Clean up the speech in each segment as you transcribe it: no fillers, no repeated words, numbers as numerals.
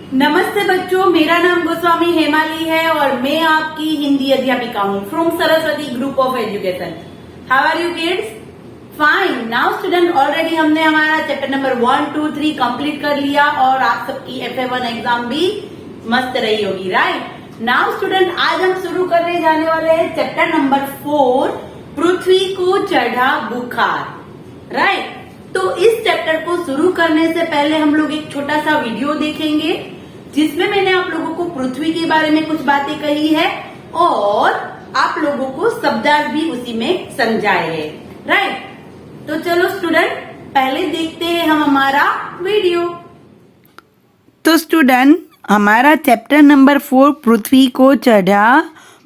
नमस्ते बच्चों, मेरा नाम गोस्वामी हेमाली है और मैं आपकी हिंदी अध्यापिका हूँ from Saraswati group of education. How are you kids? Fine. Now student, already हमने हमारा चैप्टर नंबर 1, 2, 3 कंप्लीट कर लिया और आप सबकी FA1 एग्जाम भी मस्त रही होगी, राइट? नाउ स्टूडेंट, आज हम शुरू करने जाने वाले हैं चैप्टर नंबर 4, पृथ्वी को चढ़ा बुखार, राइट? तो इस चैप्टर को शुरू करने से पहले हम लोग एक छोटा सा वीडियो देखेंगे जिसमें मैंने आप लोगों को पृथ्वी के बारे में कुछ बातें कही है और आप लोगों को शब्दार्थ भी उसी में समझाए हैं, राइट? तो चलो स्टूडेंट, पहले देखते हैं हम हमारा वीडियो। तो स्टूडेंट, हमारा चैप्टर नंबर 4 पृथ्वी को चढ़ा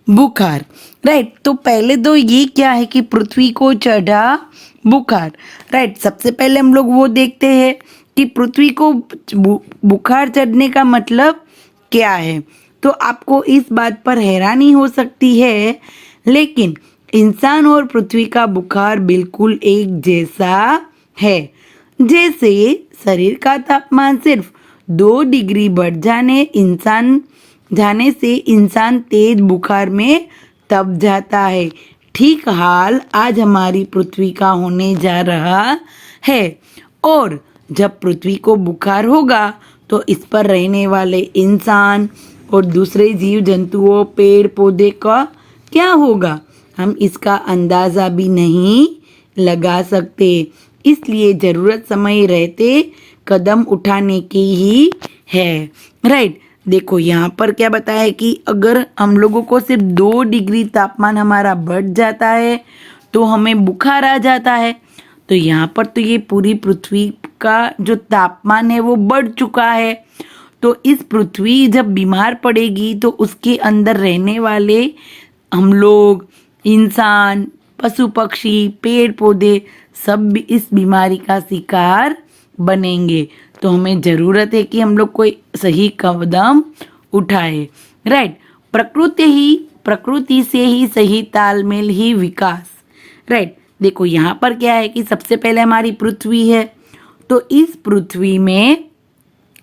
बुखार, राइट? तो पहले तो ये क्या है कि पृथ्वी को चढ़ा बुखार, राइट? सबसे पहले हम लोग वो देखते हैं कि पृथ्वी को बुखार चढ़ने का मतलब क्या है। तो आपको इस बात पर हैरानी हो सकती है, लेकिन इंसान और पृथ्वी का बुखार बिल्कुल एक जैसा है। जैसे शरीर का तापमान सिर्फ 2 डिग्री बढ़ जाने से इंसान तेज बुखार में तप जाता है। ठीक हाल आज हमारी पृथ्वी का होने जा रहा है और जब पृथ्वी को बुखार होगा तो इस पर रहने वाले इंसान और दूसरे जीव जंतुओं, पेड़ पौधे का क्या होगा, हम इसका अंदाज़ा भी नहीं लगा सकते। इसलिए ज़रूरत समय रहते कदम उठाने की ही है, राइट? देखो यहाँ पर क्या बताया कि अगर हम लोगों को सिर्फ 2 डिग्री तापमान हमारा बढ़ जाता है तो हमें बुखार आ जाता है। तो यहाँ पर तो ये पूरी पृथ्वी का जो तापमान है वो बढ़ चुका है। तो इस पृथ्वी जब बीमार पड़ेगी तो उसके अंदर रहने वाले हम लोग, इंसान, पशु पक्षी, पेड़ पौधे सब इस बीमारी का शिकार बनेंगे। तो हमें ज़रूरत है कि हम लोग कोई सही कदम उठाए, राइट? प्रकृति से ही सही तालमेल ही विकास, राइट? देखो यहाँ पर क्या है कि सबसे पहले हमारी पृथ्वी है, तो इस पृथ्वी में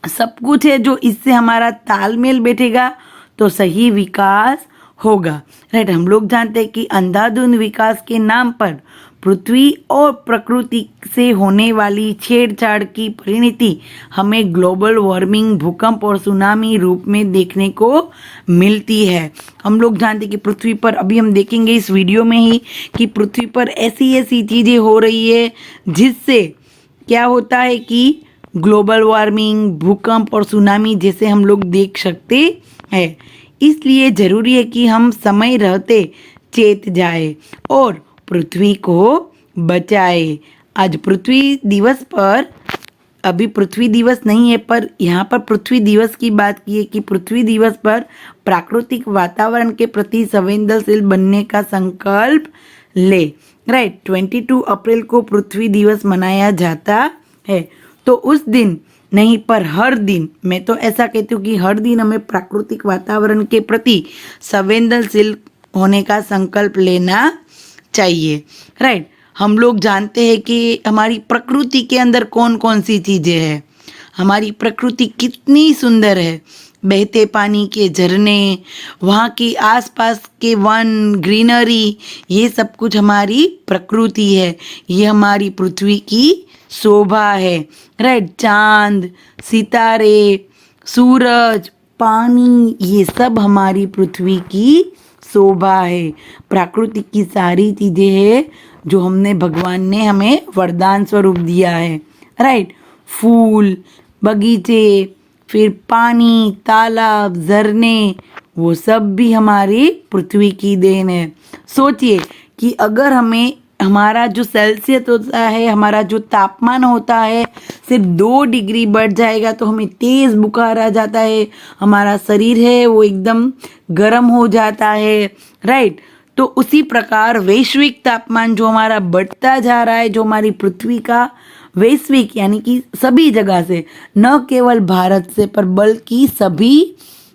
सब कुछ है जो इससे हमारा तालमेल बैठेगा तो सही विकास होगा, राइट? हम लोग जानते हैं कि अंधाधुंध विकास के नाम पर पृथ्वी और प्रकृति से होने वाली छेड़छाड़ की परिणति हमें ग्लोबल वार्मिंग, भूकंप और सुनामी रूप में देखने को मिलती है। हम लोग जानते हैं कि पृथ्वी पर, अभी हम देखेंगे इस वीडियो में ही कि पृथ्वी पर ऐसी ऐसी चीज़ें हो रही है जिससे क्या होता है कि ग्लोबल वार्मिंग, भूकंप और सुनामी जैसे हम लोग देख सकते हैं। इसलिए ज़रूरी है कि हम समय रहते चेत जाए और पृथ्वी को बचाए। आज पृथ्वी दिवस पर, अभी पृथ्वी दिवस नहीं है पर यहाँ पर पृथ्वी दिवस की बात की है कि पृथ्वी दिवस पर प्राकृतिक वातावरण के प्रति संवेदनशील बनने का संकल्प ले, राइट? 22 अप्रैल को पृथ्वी दिवस मनाया जाता है। तो उस दिन नहीं पर हर दिन, मैं तो ऐसा कहती हूँ कि हर दिन हमें प्राकृतिक वातावरण के प्रति संवेदनशील होने का संकल्प लेना चाहिए, राइट? हम लोग जानते हैं कि हमारी प्रकृति के अंदर कौन कौन सी चीज़ें हैं। हमारी प्रकृति कितनी सुंदर है, बहते पानी के झरने, वहाँ की आसपास के वन, ग्रीनरी, ये सब कुछ हमारी प्रकृति है। ये हमारी पृथ्वी की शोभा है, राइट? चांद, सितारे, सूरज, पानी, ये सब हमारी पृथ्वी की शोभा है। प्रकृति की सारी चीज़ें हैं जो हमने, भगवान ने हमें वरदान स्वरूप दिया है, राइट? फूल, बगीचे, फिर पानी, तालाब, झरने, वो सब भी हमारी पृथ्वी की देन है। सोचिए कि अगर हमें हमारा जो सेल्सियस होता है, हमारा जो तापमान होता है, सिर्फ 2 डिग्री बढ़ जाएगा तो हमें तेज़ बुखार आ जाता है, हमारा शरीर है वो एकदम गर्म हो जाता है, राइट? तो उसी प्रकार वैश्विक तापमान जो हमारा बढ़ता जा रहा है, जो हमारी पृथ्वी का वैश्विक यानी कि सभी जगह से, न केवल भारत से पर बल्कि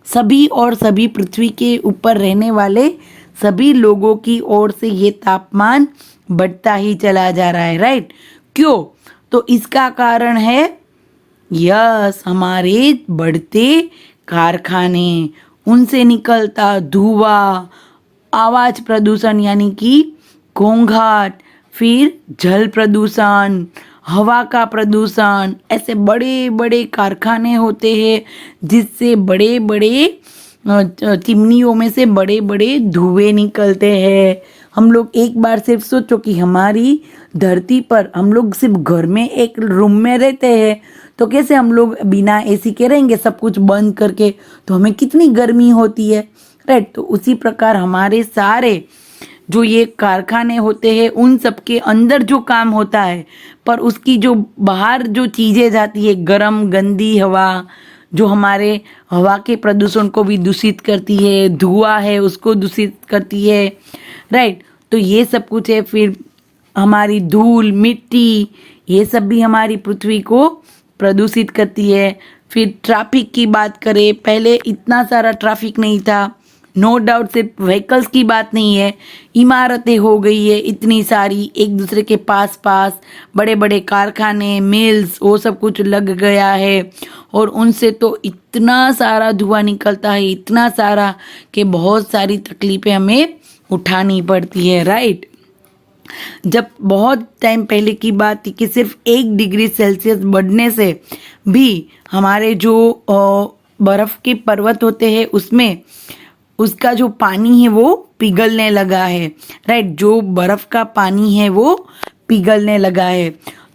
सभी पृथ्वी के ऊपर रहने वाले सभी लोगों की ओर से ये तापमान बढ़ता ही चला जा रहा है, राइट? क्यों? तो इसका कारण है यस, हमारे बढ़ते कारखाने, उनसे निकलता धुआं, आवाज प्रदूषण यानी कि घोंघाट, फिर जल प्रदूषण, हवा का प्रदूषण, ऐसे बड़े बड़े कारखाने होते हैं जिससे बड़े बड़े चिमनियों में से बड़े बड़े धुएं निकलते हैं। हम लोग एक बार सिर्फ सोचो कि हमारी धरती पर हम लोग सिर्फ घर में एक रूम में रहते हैं, तो कैसे हम लोग बिना एसी के रहेंगे, सब कुछ बंद करके, तो हमें कितनी गर्मी होती है, राइट। तो उसी प्रकार हमारे सारे जो ये कारखाने होते हैं उन सब के अंदर जो काम होता है, पर उसकी जो बाहर जो चीज़ें जाती है, गरम गंदी हवा जो हमारे हवा के प्रदूषण को भी दूषित करती है, धुआं है उसको दूषित करती है, राइट। तो ये सब कुछ है। फिर हमारी धूल मिट्टी, ये सब भी हमारी पृथ्वी को प्रदूषित करती है। फिर ट्रैफिक की बात करें, पहले इतना सारा ट्रैफिक नहीं था, नो डाउट सिर्फ व्हीकल्स की बात नहीं है, इमारतें हो गई है इतनी सारी एक दूसरे के पास पास, बड़े बड़े कारखाने मिल्स वो सब कुछ लग गया है, और उनसे तो इतना सारा धुआं निकलता है, इतना सारा कि बहुत सारी तकलीफें हमें उठानी पड़ती है, राइट। जब बहुत टाइम पहले की बात थी कि सिर्फ 1 डिग्री सेल्सियस बढ़ने से भी हमारे जो बर्फ के पर्वत होते हैं उसमें उसका जो पानी है वो पिघलने लगा है, राइट। जो बर्फ का पानी है वो पिघलने लगा है,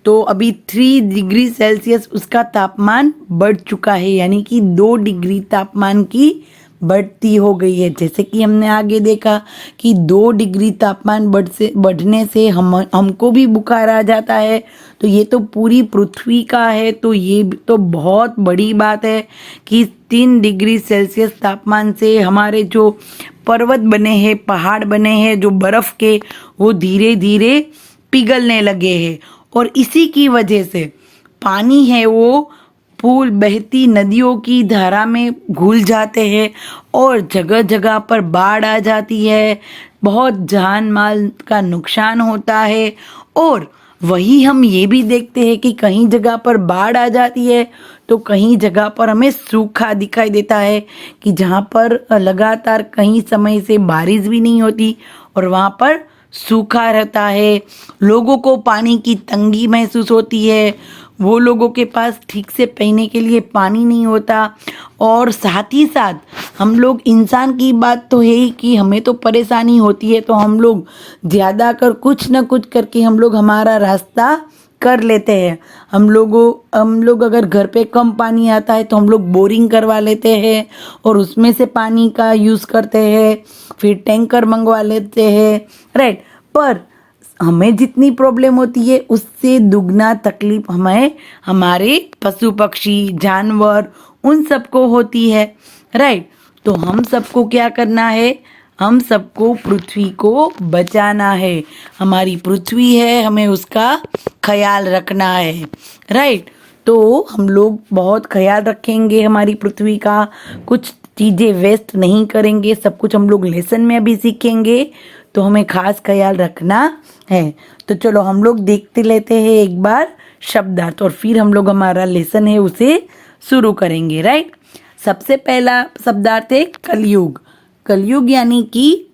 तो अभी 3 डिग्री सेल्सियस उसका तापमान बढ़ चुका है, यानी कि 2 डिग्री तापमान की बढ़ती हो गई है। जैसे कि हमने आगे देखा कि 2 डिग्री तापमान बढ़ने से हमको भी बुखार आ जाता है, तो ये तो पूरी पृथ्वी का है, तो ये तो बहुत बड़ी बात है कि 3 डिग्री सेल्सियस तापमान से हमारे जो पर्वत बने हैं, पहाड़ बने हैं जो बर्फ़ के, वो धीरे धीरे पिघलने लगे हैं, और इसी की वजह से पानी है वो पुल बहती नदियों की धारा में घुल जाते हैं और जगह जगह पर बाढ़ आ जाती है, बहुत जान माल का नुकसान होता है। और वही हम ये भी देखते हैं कि कहीं जगह पर बाढ़ आ जाती है तो कहीं जगह पर हमें सूखा दिखाई देता है, कि जहाँ पर लगातार कहीं समय से बारिश भी नहीं होती और वहाँ पर सूखा रहता है, लोगों को पानी की तंगी महसूस होती है, वो लोगों के पास ठीक से पीने के लिए पानी नहीं होता, और साथ ही साथ हम लोग इंसान की बात तो है ही कि हमें तो परेशानी होती है, तो हम लोग ज़्यादा कर कुछ न कुछ करके हम लोग हमारा रास्ता कर लेते हैं। हम लोग अगर घर पे कम पानी आता है तो हम लोग बोरिंग करवा लेते हैं और उसमें से पानी का यूज़ करते हैं, फिर टैंकर मंगवा लेते हैं, राइट। पर हमें जितनी प्रॉब्लम होती है उससे दुगना तकलीफ हमें हमारे पशु पक्षी जानवर उन सबको होती है, राइट। तो हम सबको क्या करना है, हम सबको पृथ्वी को बचाना है, हमारी पृथ्वी है, हमें उसका ख्याल रखना है, राइट। तो हम लोग बहुत ख्याल रखेंगे हमारी पृथ्वी का, कुछ चीज़ें वेस्ट नहीं करेंगे, सब कुछ हम लोग लेसन में अभी सीखेंगे, तो हमें खास ख्याल रखना है। तो चलो हम लोग देखते लेते हैं एक बार शब्दार्थ, और फिर हम लोग हमारा लेसन है उसे शुरू करेंगे, राइट। सबसे पहला शब्दार्थ है कलयुग। कलयुग यानी कि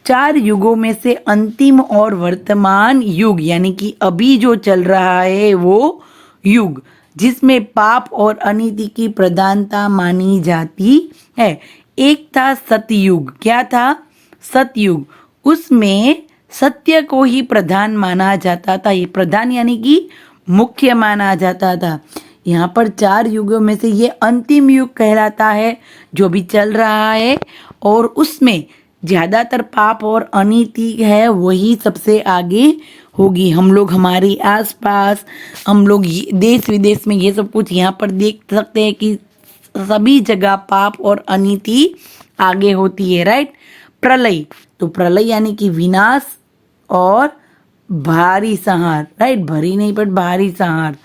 4 युगों में से अंतिम और वर्तमान युग, यानी कि अभी जो चल रहा है वो युग, जिसमें पाप और अनीति की प्रधानता मानी जाती है। एक था सतयुग। क्या था? सतयुग। उसमें सत्य को ही प्रधान माना जाता था, ये प्रधान यानी कि मुख्य माना जाता था। यहाँ पर 4 युगों में से ये अंतिम युग कहलाता है जो भी चल रहा है, और उसमें ज़्यादातर पाप और अनीति है वही सबसे आगे होगी। हम लोग हमारे आसपास, हम लोग देश विदेश में ये सब कुछ यहाँ पर देख सकते हैं कि सभी जगह पाप और अनीति आगे होती है, राइट। प्रलय, तो प्रलय यानी कि विनाश और भारी संहार, राइट। भरी नहीं पर भारी संहार,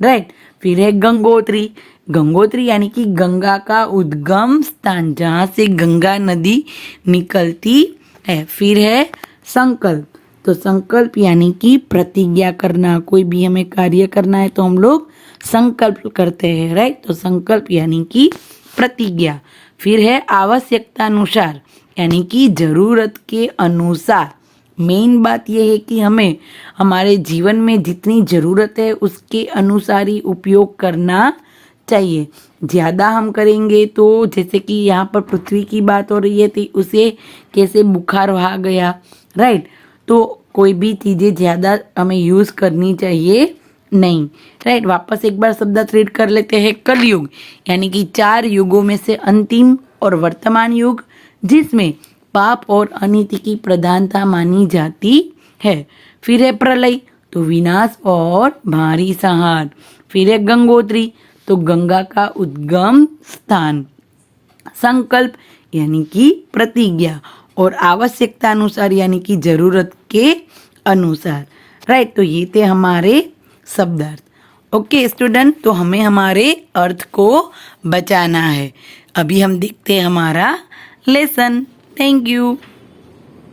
राइट। फिर है गंगोत्री। गंगोत्री यानी कि गंगा का उद्गम स्थान, जहाँ से गंगा नदी निकलती है। फिर है संकल्प। तो संकल्प यानी कि प्रतिज्ञा करना, कोई भी हमें कार्य करना है तो हम लोग संकल्प करते हैं, राइट। तो संकल्प यानी कि प्रतिज्ञा। फिर है आवश्यकता अनुसार यानी कि जरूरत के अनुसार। मेन बात यह है कि हमें हमारे जीवन में जितनी ज़रूरत है उसके अनुसार ही उपयोग करना चाहिए। ज़्यादा हम करेंगे तो जैसे कि यहाँ पर पृथ्वी की बात हो रही है तो उसे कैसे बुखार आ गया, राइट। तो कोई भी चीज़ें ज़्यादा हमें यूज़ करनी चाहिए नहीं, राइट। वापस एक बार शब्द रीड कर लेते हैं। कलयुग यानी कि 4 युगों में से अंतिम और वर्तमान युग, जिसमें पाप और अनीति की प्रधानता मानी जाती है। फिर है प्रलय, तो विनाश और भारी संहार। फिर है गंगोत्री, तो गंगा का उद्गम स्थान। संकल्प यानी कि प्रतिज्ञा, और आवश्यकता अनुसार यानी कि जरूरत के अनुसार, राइट। तो ये थे हमारे शब्दार्थ। ओके स्टूडेंट, तो हमें हमारे अर्थ को बचाना है। अभी हम देखते हैं हमारा लेसन। Thank you.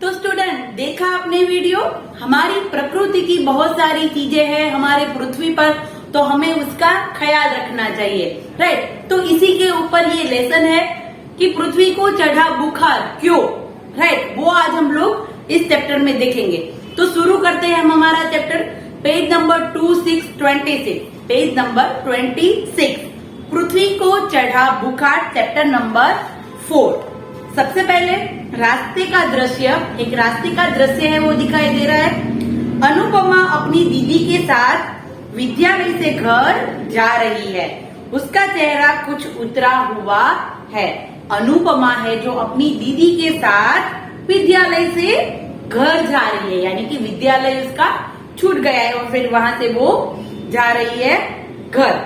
तो स्टूडेंट, देखा आपने वीडियो, हमारी प्रकृति की बहुत सारी चीजें हैं हमारे पृथ्वी पर, तो हमें उसका ख्याल रखना चाहिए, राइट। तो इसी के ऊपर ये लेसन है कि पृथ्वी को चढ़ा बुखार क्यों, राइट। वो आज हम लोग इस चैप्टर में देखेंगे। तो शुरू करते हैं हम हमारा chapter, page number 2626, page number 26, पृथ्वी को चढ़ा बुखार, चैप्टर नंबर 4। सबसे पहले रास्ते का दृश्य, एक रास्ते का दृश्य है वो दिखाई दे रहा है। अनुपमा अपनी दीदी के साथ विद्यालय से घर जा रही है। उसका चेहरा कुछ उतरा हुआ है। अनुपमा है जो अपनी दीदी के साथ विद्यालय से घर जा रही है, यानी कि विद्यालय उसका छूट गया है और फिर वहां से वो जा रही है घर,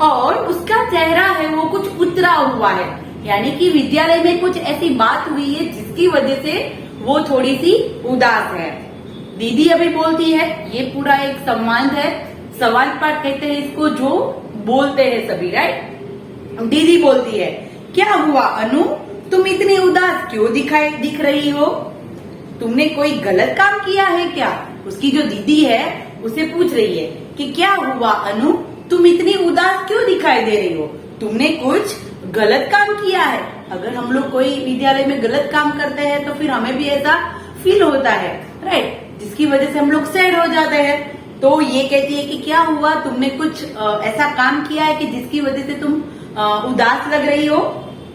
और उसका चेहरा है वो कुछ उतरा हुआ है, यानी कि विद्यालय में कुछ ऐसी बात हुई है जिसकी वजह से वो थोड़ी सी उदास है। दीदी अभी बोलती है, ये पूरा एक संवाद है, सवाल पाठ कहते हैं इसको, जो बोलते हैं सभी, राइट। दीदी बोलती है, क्या हुआ अनु, तुम इतनी उदास क्यों दिख रही हो? तुमने कोई गलत काम किया है क्या? उसकी जो दीदी है उसे पूछ रही है कि क्या हुआ अनु, तुम इतनी उदास क्यों दिखाई दे रही हो? तुमने कुछ गलत काम किया है। अगर हम लोग कोई विद्यालय में गलत काम करते हैं तो फिर हमें भी ऐसा फील होता है, राइट, जिसकी वजह से हम लोग सैड हो जाते हैं। तो ये कहती है कि क्या हुआ, तुमने कुछ ऐसा काम किया है कि जिसकी वजह से तुम उदास लग रही हो?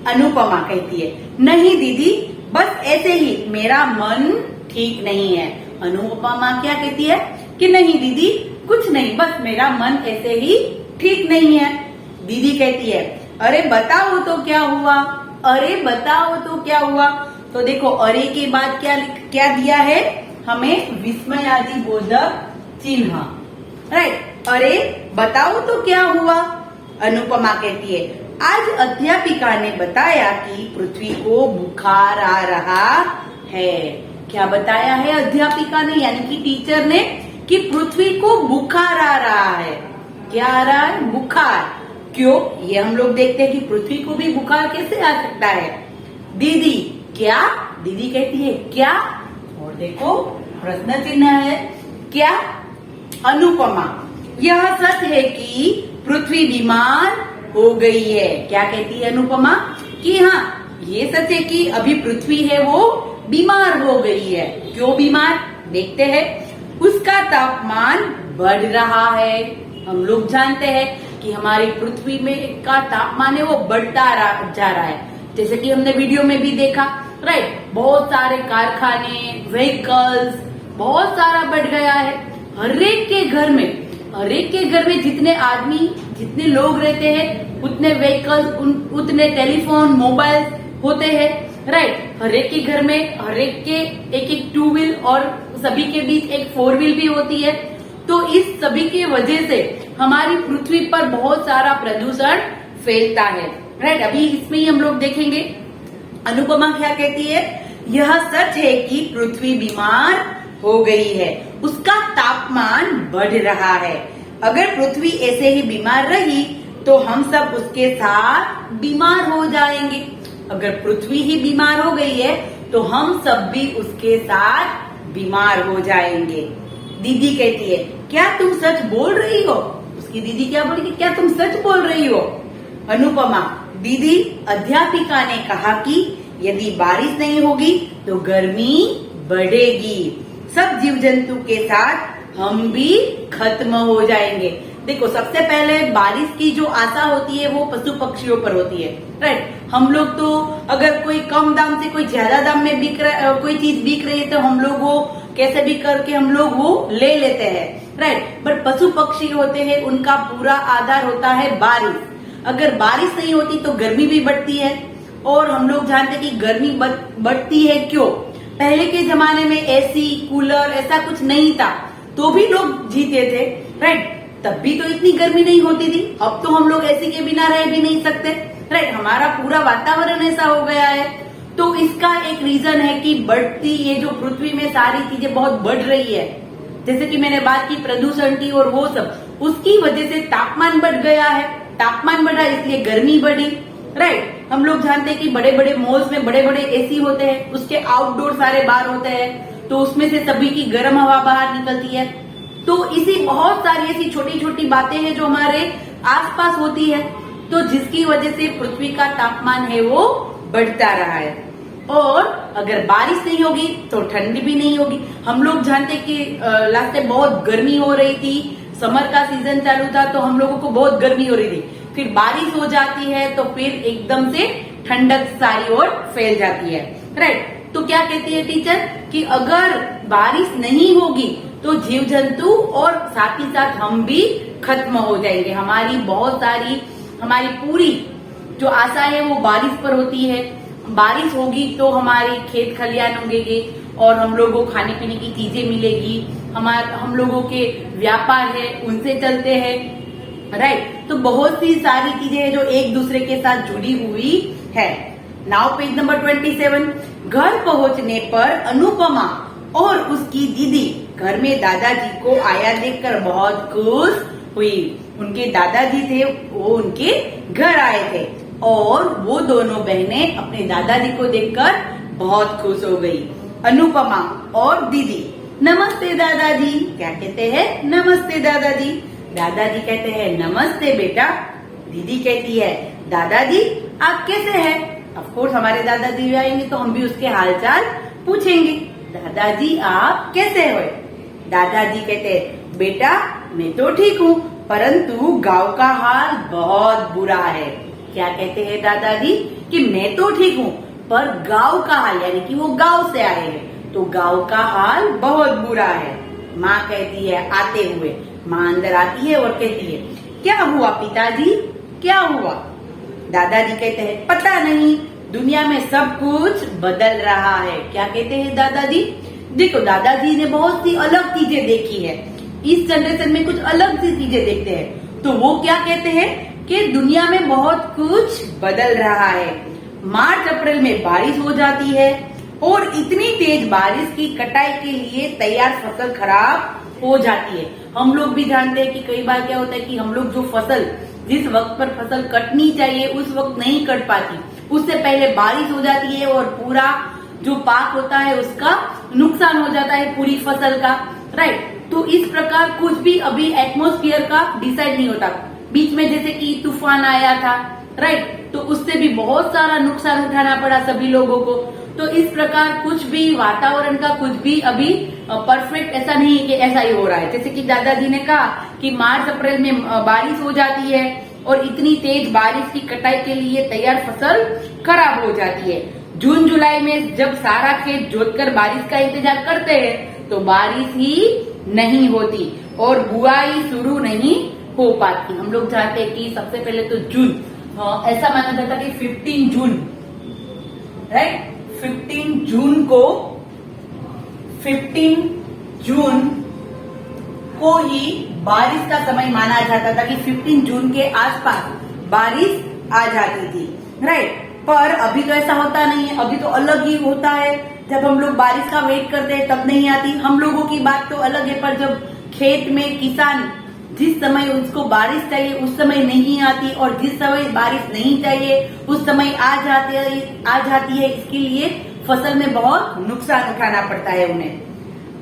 अनुपमा कहती है, नहीं दीदी, बस ऐसे ही मेरा मन ठीक नहीं है। अनुपमा क्या कहती है कि नहीं दीदी, कुछ नहीं, बस मेरा मन ऐसे ही ठीक नहीं है। दीदी कहती है, अरे बताओ तो क्या हुआ, अरे बताओ तो क्या हुआ। तो देखो, अरे के बाद क्या दिया है हमें, विस्मयादि बोधक चिन्ह, राइट। अरे बताओ तो क्या हुआ। अनुपमा कहती है, आज अध्यापिका ने बताया कि पृथ्वी को बुखार आ रहा है। क्या बताया है अध्यापिका ने, यानी कि टीचर ने, कि पृथ्वी को बुखार आ रहा है। क्या आ रहा है? बुखार। क्यों? ये हम लोग देखते हैं कि पृथ्वी को भी बुखार कैसे आ सकता है। दीदी, क्या? दीदी कहती है क्या, और देखो प्रश्न चिन्ह है, क्या? अनुपमा, यह सच है कि पृथ्वी बीमार हो गई है। क्या कहती है अनुपमा? कि हाँ, ये सच है कि अभी पृथ्वी है वो बीमार हो गई है। क्यों बीमार? देखते हैं। उसका तापमान बढ़ रहा है। हम लोग जानते हैं कि हमारी पृथ्वी में का तापमान है वो बढ़ता जा रहा है, जैसे कि हमने वीडियो में भी देखा, राइट। बहुत सारे कारखाने, व्हीकल्स, बहुत सारा बढ़ गया है। हर एक के घर में जितने आदमी, जितने लोग रहते हैं, उतने व्हीकल्स, उतने टेलीफोन, मोबाइल होते हैं, राइट। हर एक के घर में, हर एक के एक 2 व्हील और सभी के बीच एक 4 व्हील भी होती है। तो इस सभी की वजह से हमारी पृथ्वी पर बहुत सारा प्रदूषण फैलता है, राइट। अभी इसमें ही हम लोग देखेंगे अनुपमा क्या कहती है। यह सच है कि पृथ्वी बीमार हो गई है, उसका तापमान बढ़ रहा है। अगर पृथ्वी ऐसे ही बीमार रही तो हम सब उसके साथ बीमार हो जाएंगे। अगर पृथ्वी ही बीमार हो गई है तो हम सब भी उसके साथ बीमार हो जाएंगे। दीदी कहती है, क्या तुम सच बोल रही हो? उसकी दीदी क्या बोली कि क्या तुम सच बोल रही हो? अनुपमा, दीदी अध्यापिका ने कहा कि यदि बारिश नहीं होगी तो गर्मी बढ़ेगी, सब जीव जंतु के साथ हम भी खत्म हो जाएंगे। देखो, सबसे पहले बारिश की जो आशा होती है वो पशु पक्षियों पर होती है, राइट। हम लोग तो अगर कोई कम दाम से कोई ज्यादा दाम में कोई चीज बिक रही है तो हम लोग वो कैसे भी करके हम लोग वो ले लेते हैं, राइट। बट पशु पक्षी होते हैं, उनका पूरा आधार होता है बारिश। अगर बारिश नहीं होती तो गर्मी भी बढ़ती है, और हम लोग जानते हैं कि गर्मी बढ़ती है क्यों। पहले के जमाने में एसी कूलर ऐसा कुछ नहीं था, तो भी लोग जीते थे, राइट। तब भी तो इतनी गर्मी नहीं होती थी। अब तो हम लोग एसी के बिना रह भी नहीं सकते, राइट। हमारा पूरा वातावरण ऐसा हो गया है। तो इसका एक रीजन है कि बढ़ती ये जो पृथ्वी में सारी चीजें बहुत बढ़ रही है, जैसे कि मैंने बात की प्रदूषण की और वो सब, उसकी वजह से तापमान बढ़ गया है। तापमान बढ़ा इसलिए गर्मी बढ़ी, राइट। हम लोग जानते हैं कि बड़े बड़े मॉल्स में बड़े बड़े एसी होते हैं, उसके आउटडोर सारे बार होते हैं, तो उसमें से सभी की गर्म हवा बाहर निकलती है। तो इसी बहुत सारी ऐसी छोटी छोटी बातें हैं जो हमारे आसपास होती है, तो जिसकी वजह से पृथ्वी का तापमान है वो बढ़ता रहा है। और अगर बारिश नहीं होगी तो ठंडी भी नहीं होगी। हम लोग जानते कि लास्ट टाइम बहुत गर्मी हो रही थी, समर का सीजन चालू था, तो हम लोगों को बहुत गर्मी हो रही थी। फिर बारिश हो जाती है तो फिर एकदम से ठंडक सारी ओर फैल जाती है, राइट। तो क्या कहती है टीचर कि अगर बारिश नहीं होगी तो जीव जंतु और साथ ही साथ हम भी खत्म हो जाएंगे। हमारी पूरी जो आशा है वो बारिश पर होती है। बारिश होगी तो हमारे खेत खलियान उगेंगे और हम लोगों को खाने पीने की चीजें मिलेगी, हम लोगों के व्यापार है उनसे चलते हैं, राइट। तो बहुत सी सारी चीजें हैं जो एक दूसरे के साथ जुड़ी हुई है। Now page number 27। घर पहुंचने पर अनुपमा और उसकी दीदी घर में दादाजी को आया देखकर बहुत खुश हुई। उनके दादाजी थे, वो उनके घर आए थे और वो दोनों बहनें अपने दादाजी को देखकर बहुत खुश हो गई। अनुपमा और दीदी, नमस्ते दादाजी। क्या कहते हैं? नमस्ते दादाजी। दादाजी कहते हैं नमस्ते बेटा। दीदी कहती है दादाजी आप कैसे हैं? ऑफ कोर्स हमारे दादाजी भी आएंगे तो हम भी उसके हालचाल पूछेंगे। दादाजी आप कैसे हो? दादाजी कहते हैं बेटा मैं तो ठीक हूँ, परंतु गांव का हाल बहुत बुरा है। क्या कहते हैं दादाजी कि मैं तो ठीक हूँ पर गांव का हाल, यानी कि वो गांव से आए हैं तो गांव का हाल बहुत बुरा है। माँ कहती है आते हुए, माँ अंदर आती है और कहती है क्या हुआ पिताजी, क्या हुआ? दादाजी कहते हैं पता नहीं, दुनिया में सब कुछ बदल रहा है। क्या कहते हैं दादाजी? देखो दादाजी ने बहुत सी अलग चीजें देखी है, इस जनरेशन में कुछ अलग सी चीजें देखते हैं, तो वो क्या कहते हैं कि दुनिया में बहुत कुछ बदल रहा है। मार्च अप्रैल में बारिश हो जाती है और इतनी तेज बारिश की कटाई के लिए तैयार फसल खराब हो जाती है। हम लोग भी जानते हैं कि कई बार क्या होता है कि हम लोग जो फसल, जिस वक्त पर फसल कटनी चाहिए उस वक्त नहीं कट पाती, उससे पहले बारिश हो जाती है और पूरा जो पाक होता है उसका नुकसान हो जाता है, पूरी फसल का, राइट। तो इस प्रकार कुछ भी अभी एटमॉस्फेयर का डिसाइड नहीं होता। बीच में जैसे कि तूफान आया था, राइट, तो उससे भी बहुत सारा नुकसान उठाना पड़ा सभी लोगों को। तो इस प्रकार कुछ भी वातावरण का कुछ भी अभी परफेक्ट ऐसा नहीं है कि ऐसा ही हो रहा है। जैसे कि दादाजी ने कहा कि मार्च अप्रैल में बारिश हो जाती है और इतनी तेज बारिश की कटाई के लिए तैयार फसल खराब हो जाती है। जून जुलाई में जब सारा खेत जोतकर बारिश का इंतजार करते हैं तो बारिश ही नहीं होती और बुआई शुरू नहीं हो पाती। हम लोग चाहते हैं कि सबसे पहले तो जून, ऐसा माना जाता है कि 15 जून, राइट, 15 जून को ही बारिश का समय माना जाता था कि 15 जून के आसपास बारिश आ जाती थी, राइट। पर अभी तो ऐसा होता नहीं है, अभी तो अलग ही होता है। जब हम लोग बारिश का वेट करते हैं तब नहीं आती। हम लोगों की बात तो अलग है, पर जब खेत में किसान जिस समय उसको बारिश चाहिए उस समय नहीं आती और जिस समय बारिश नहीं चाहिए उस समय आ जाती है, इसके लिए फसल में बहुत नुकसान उठाना पड़ता है उन्हें।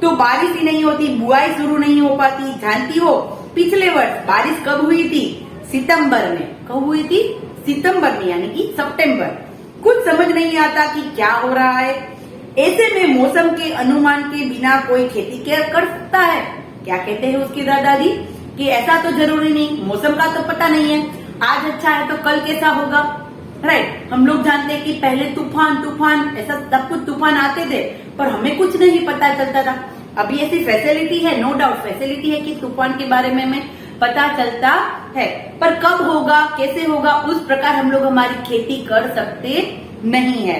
तो बारिश ही नहीं होती, बुआई शुरू नहीं हो पाती। जानती हो पिछले वर्ष बारिश कब हुई थी? सितंबर में। कब हुई थी? सितंबर में, यानी कि सितंबर। कुछ समझ नहीं आता कि क्या हो रहा है। ऐसे में मौसम के अनुमान के बिना कोई खेती कर सकता है? क्या कहते हैं उसके दादाजी कि ऐसा तो जरूरी नहीं, मौसम का तो पता नहीं है, आज अच्छा है तो कल कैसा होगा। राइट, हम लोग जानते हैं कि पहले तूफान ऐसा सब कुछ तूफान आते थे, पर हमें कुछ नहीं पता चलता था। अभी ऐसी फैसिलिटी है, नो डाउट फैसिलिटी है कि तूफान के बारे में हमें पता चलता है, पर कब होगा, कैसे होगा, उस प्रकार हम लोग हमारी खेती कर सकते नहीं है।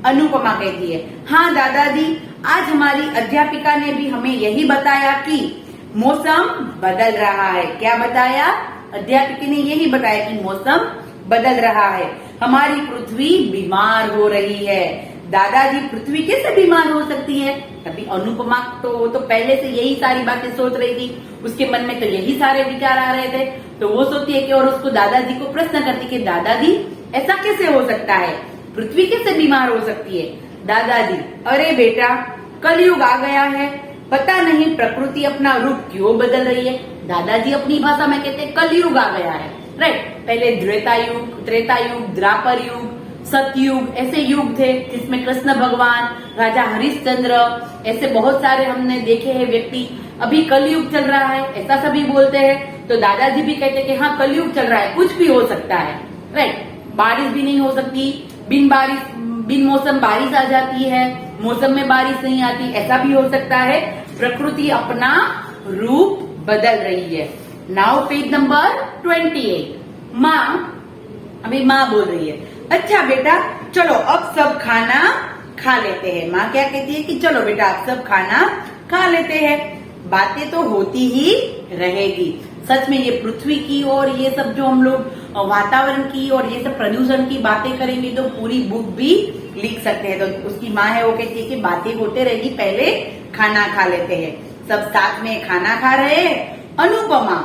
अनुपमा कहती है, हाँ दादाजी, आज हमारी अध्यापिका ने भी हमें यही बताया कि मौसम बदल रहा है। क्या बताया? अध्यापिका ने यही बताया कि मौसम बदल रहा है, हमारी पृथ्वी बीमार हो रही है। दादाजी, पृथ्वी कैसे बीमार हो सकती है? अभी अनुपमा तो पहले से यही सारी बातें सोच रही थी, उसके मन में तो यही सारे विचार आ रहे थे, तो वो सोचती है कि और उसको दादाजी को प्रश्न करती कि दादाजी ऐसा कैसे हो सकता है, पृथ्वी कैसे बीमार हो सकती है? दादाजी, अरे बेटा, कलयुग आ गया है, पता नहीं प्रकृति अपना रूप क्यों बदल रही है। दादाजी अपनी भाषा में कहते हैं कलयुग आ गया है। राइट, पहले त्रेता युग, द्वापर युग, सतयुग, ऐसे युग थे जिसमें कृष्ण भगवान, राजा हरिश्चंद्र, ऐसे बहुत सारे हमने देखे हैं व्यक्ति। अभी कलयुग चल रहा है ऐसा सभी बोलते हैं, तो दादाजी भी कहते हैं कि हाँ कलयुग चल रहा है, कुछ भी हो सकता है। राइट, बारिश भी नहीं हो सकती, बिन मौसम बारिश आ जाती है, मौसम में बारिश नहीं आती, ऐसा भी हो सकता है। प्रकृति अपना रूप बदल रही है। Now page number 28। अभी माँ बोल रही है, अच्छा बेटा चलो अब सब खाना खा लेते हैं। माँ क्या कहती है कि चलो बेटा अब सब खाना खा लेते हैं। बातें तो होती ही रहेगी। सच में ये पृथ्वी की और ये सब जो हम लोग वातावरण की और ये सब प्रदूषण की बातें करेंगे तो पूरी बुक भी लिख सकते हैं। तो उसकी माँ है वो कहती है कि बातें होते रहेगी, पहले खाना खा लेते हैं। सब साथ में खाना खा रहे हैं। अनुपमा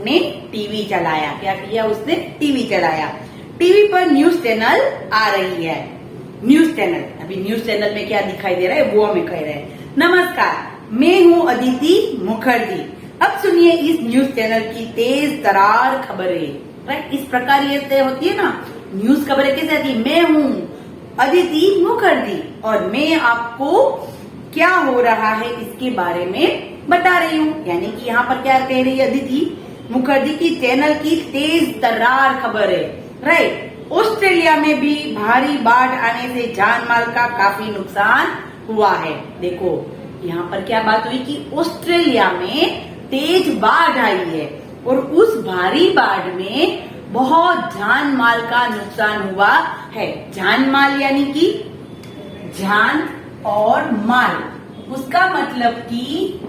ने टीवी चलाया। क्या किया उसने? टीवी चलाया। टीवी पर न्यूज चैनल आ रही है। न्यूज चैनल, अभी न्यूज चैनल में क्या दिखाई दे रहा है वो हमें कह रहे हैं। नमस्कार, मैं हूँ अदिति मुखर्जी। अब सुनिए इस न्यूज चैनल की तेज तरार खबरें। राइट, इस प्रकार ये होती है ना न्यूज खबरें, कैसे आती है? मैं हूँ अदिति मुखर्जी और मैं आपको क्या हो रहा है इसके बारे में बता रही हूँ। यानी कि यहाँ पर क्या कह रही है अदिति मुखर्जी की चैनल की तेज तरार खबर है। राइट, ऑस्ट्रेलिया में भी भारी बाढ़ आने से जान माल का काफी नुकसान हुआ है। देखो यहाँ पर क्या बात हुई कि ऑस्ट्रेलिया में तेज बाढ़ आई है और उस भारी बाढ़ में बहुत जान माल का नुकसान हुआ है। जान माल यानी कि जान और माल, उसका मतलब कि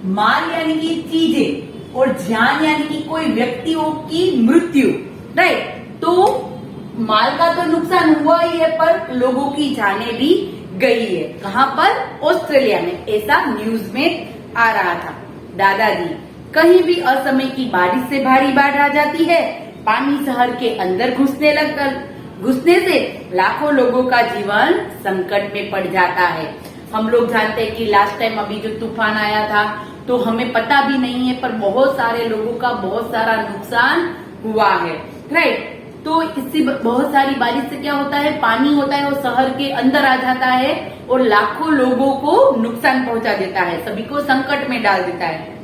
माल यानी कि चीजें और जान यानी कि कोई व्यक्तियों की मृत्यु। राइट, तो माल का तो नुकसान हुआ ही है पर लोगों की जानें भी गई है। कहाँ पर? ऑस्ट्रेलिया में, ऐसा न्यूज में आ रहा था। दादाजी, कहीं भी असमय की बारिश से भारी बाढ़ आ जाती है, पानी शहर के अंदर घुसने से लाखों लोगों का जीवन संकट में पड़ जाता है। हम लोग जानते हैं कि लास्ट टाइम अभी जो तूफान आया था तो हमें पता भी नहीं है पर बहुत सारे लोगों का बहुत सारा नुकसान हुआ है। राइट, तो इससे बहुत सारी बारिश से क्या होता है, पानी होता है वो शहर के अंदर आ जाता है और लाखों लोगों को नुकसान पहुंचा देता है, सभी को संकट में डाल देता है।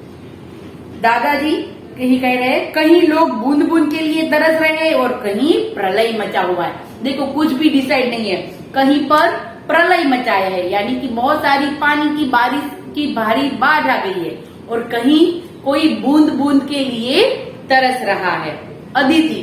दादाजी कहीं कह रहे हैं कहीं लोग बूंद बूंद के लिए तरस रहे हैं और कहीं प्रलय मचा हुआ है। देखो कुछ भी डिसाइड नहीं है, कहीं पर प्रलय मचाया है यानी कि बहुत सारी पानी की बारिश की भारी बाढ़ आ गई है और कहीं कोई बूंद बूंद के लिए तरस रहा है। अदिति,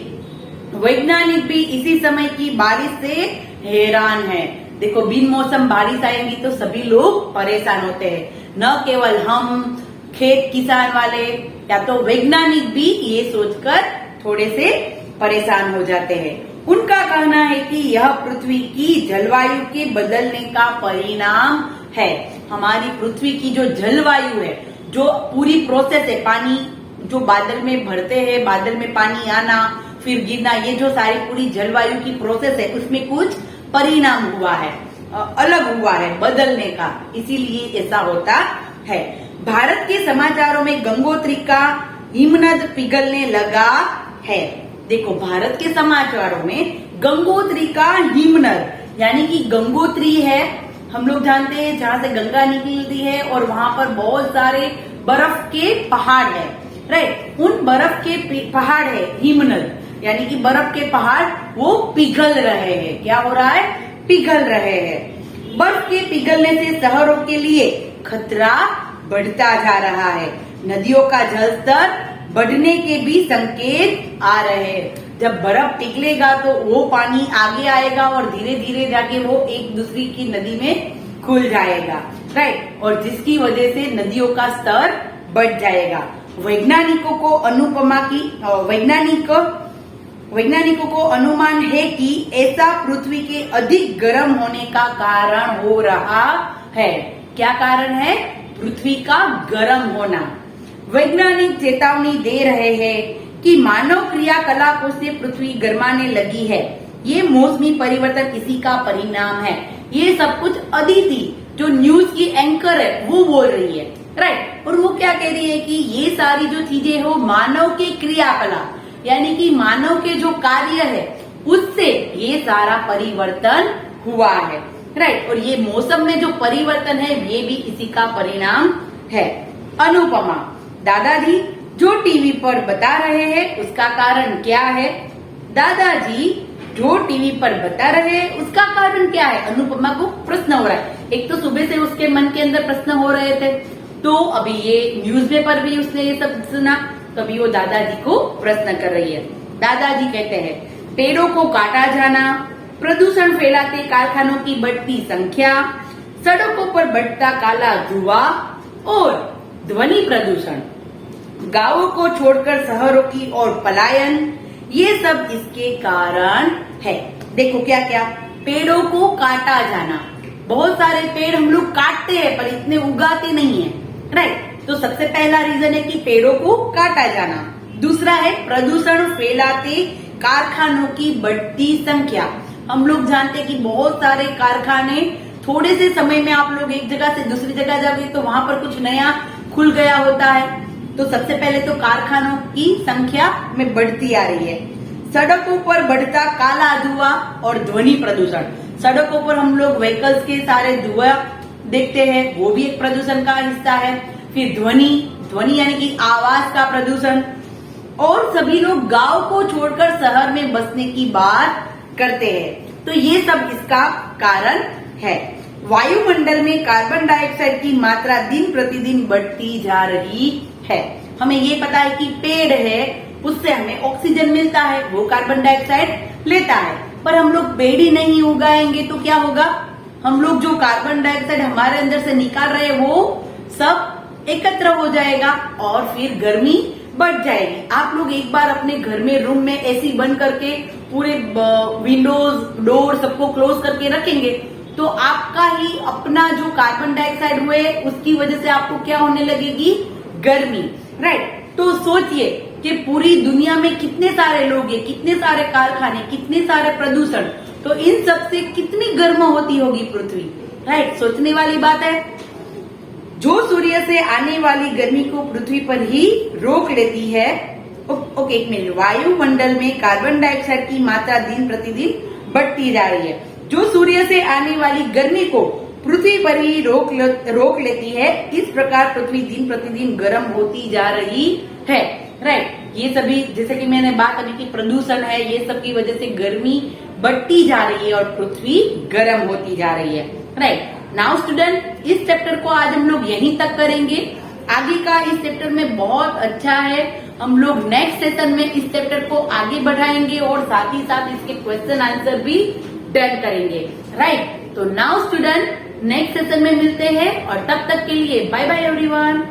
वैज्ञानिक भी इसी समय की बारिश से हैरान है। देखो बिन मौसम बारिश आएगी तो सभी लोग परेशान होते हैं, न केवल हम खेत किसान वाले, या तो वैज्ञानिक भी ये सोचकर थोड़े से परेशान हो जाते हैं। उनका कहना है कि यह पृथ्वी की जलवायु के बदलने का परिणाम है। हमारी पृथ्वी की जो जलवायु है, जो पूरी प्रोसेस है, पानी जो बादल में भरते हैं, बादल में पानी आना फिर गिरना, ये जो सारी पूरी जलवायु की प्रोसेस है उसमें कुछ परिणाम हुआ है, अलग हुआ है बदलने का, इसीलिए ऐसा होता है। भारत के समाचारों में गंगोत्री का हिमनद पिघलने लगा है। देखो, भारत के समाचारों में गंगोत्री का हिमनद यानी कि गंगोत्री है, हम लोग जानते हैं जहां से गंगा निकलती है और वहां पर बहुत सारे बर्फ के पहाड़ है, राइट। उन बर्फ के पहाड़ है हिमनद यानी कि बर्फ के पहाड़ वो पिघल रहे हैं। क्या हो रहा है? पिघल रहे हैं। बर्फ के पिघलने से शहरों के लिए खतरा बढ़ता जा रहा है। नदियों का जलस्तर बढ़ने के भी संकेत आ रहे हैं। जब बर्फ पिघलेगा तो वो पानी आगे आएगा और धीरे धीरे जाके वो एक दूसरी की नदी में खुल जाएगा, राइट। और जिसकी वजह से नदियों का स्तर बढ़ जाएगा। वैज्ञानिकों को अनुमान है कि ऐसा पृथ्वी के अधिक गर्म होने का कारण हो रहा है। क्या कारण है? पृथ्वी का गर्म होना। वैज्ञानिक चेतावनी दे रहे हैं कि मानव क्रियाकलापों से पृथ्वी गर्माने लगी है। ये मौसमी परिवर्तन इसी का परिणाम है। ये सब कुछ अदिति जो न्यूज की एंकर है वो बोल रही है, राइट। और वो क्या कह रही है कि ये सारी जो चीजें हो मानव के क्रियाकलाप यानी कि मानव के जो कार्य है उससे ये सारा परिवर्तन हुआ है, राइट। और ये मौसम में जो परिवर्तन है ये भी इसी का परिणाम है। अनुपमा, दादाजी जो टीवी पर बता रहे हैं उसका कारण क्या है? दादाजी जो टीवी पर बता रहे हैं उसका कारण क्या है? अनुपमा को प्रश्न हो रहा है। एक तो सुबह से उसके मन के अंदर प्रश्न हो रहे थे, तो अभी ये न्यूज़पेपर भी उसने ये सब सुना, तो अभी वो दादाजी को प्रश्न कर रही है। दादाजी कहते हैं, पेड़ों को काटा जाना, प्रदूषण फैलाते कारखानों की बढ़ती संख्या, सड़कों पर बढ़ता काला धुआं और ध्वनि प्रदूषण, गांवों को छोड़कर शहरों की ओर पलायन, ये सब इसके कारण है। देखो क्या क्या, पेड़ों को काटा जाना। बहुत सारे पेड़ हम लोग काटते हैं पर इतने उगाते नहीं है, राइट। तो सबसे पहला रीजन है कि पेड़ों को काटा जाना। दूसरा है प्रदूषण फैलाते कारखानों की बढ़ती संख्या। हम लोग जानते हैं कि बहुत सारे कारखाने थोड़े से समय में आप लोग एक जगह से दूसरी जगह जाओगे तो वहां पर कुछ नया खुल गया होता है। तो सबसे पहले तो कारखानों की संख्या में बढ़ती आ रही है। सड़कों पर बढ़ता काला धुआं और ध्वनि प्रदूषण। सड़कों पर हम लोग व्हीकल्स के सारे धुआं देखते हैं, वो भी एक प्रदूषण का हिस्सा है। फिर ध्वनि यानी कि आवाज का प्रदूषण। और सभी लोग गांव को छोड़कर शहर में बसने की बात करते हैं, तो ये सब इसका कारण है। वायुमंडल में कार्बन डाइऑक्साइड की मात्रा दिन प्रतिदिन बढ़ती जा रही है। हमें ये पता है कि पेड़ है उससे हमें ऑक्सीजन मिलता है, वो कार्बन डाइऑक्साइड लेता है, पर हम लोग पेड़ ही नहीं उगाएंगे तो क्या होगा? हम लोग जो कार्बन डाइऑक्साइड हमारे अंदर से निकाल रहे हैं वो सब एकत्र हो जाएगा और फिर गर्मी बढ़ जाएगी। आप लोग एक बार अपने घर में रूम में एसी बंद करके पूरे विंडोज डोर सबको क्लोज करके रखेंगे तो आपका ही अपना जो कार्बन डाइऑक्साइड हुए उसकी वजह से आपको क्या होने लगेगी? गर्मी, राइट। तो सोचिए कि पूरी दुनिया में कितने सारे लोग हैं, कितने सारे कारखाने, कितने सारे प्रदूषण, तो इन सब से कितनी गर्म होती होगी पृथ्वी, राइट। सोचने वाली बात है। जो सूर्य से आने वाली गर्मी को पृथ्वी पर ही रोक लेती है। ओके, एक मिनट। वायुमंडल में कार्बन डाइऑक्साइड की मात्रा दिन प्रतिदिन बढ़ती जा रही है। जो सूर्य से आने वाली गर्मी को पृथ्वी पर ही रोक लेती है, इस प्रकार पृथ्वी दिन प्रतिदिन गर्म होती जा रही है, राइट। ये सभी जैसे कि मैंने बात अभी की प्रदूषण है, ये सब की वजह से गर्मी बढ़ती जा रही है और पृथ्वी गर्म होती जा रही है, राइट। नाउ स्टूडेंट, इस चैप्टर को आज हम लोग यहीं तक करेंगे। आगे का इस चैप्टर में बहुत अच्छा है, हम लोग नेक्स्ट सेशन में इस चैप्टर को आगे बढ़ाएंगे और साथ ही साथ इसके क्वेश्चन आंसर भी डन करेंगे, राइट। तो नाउ स्टूडेंट, नेक्स्ट सेशन में मिलते हैं और तब तक के लिए बाय बाय एवरीवन।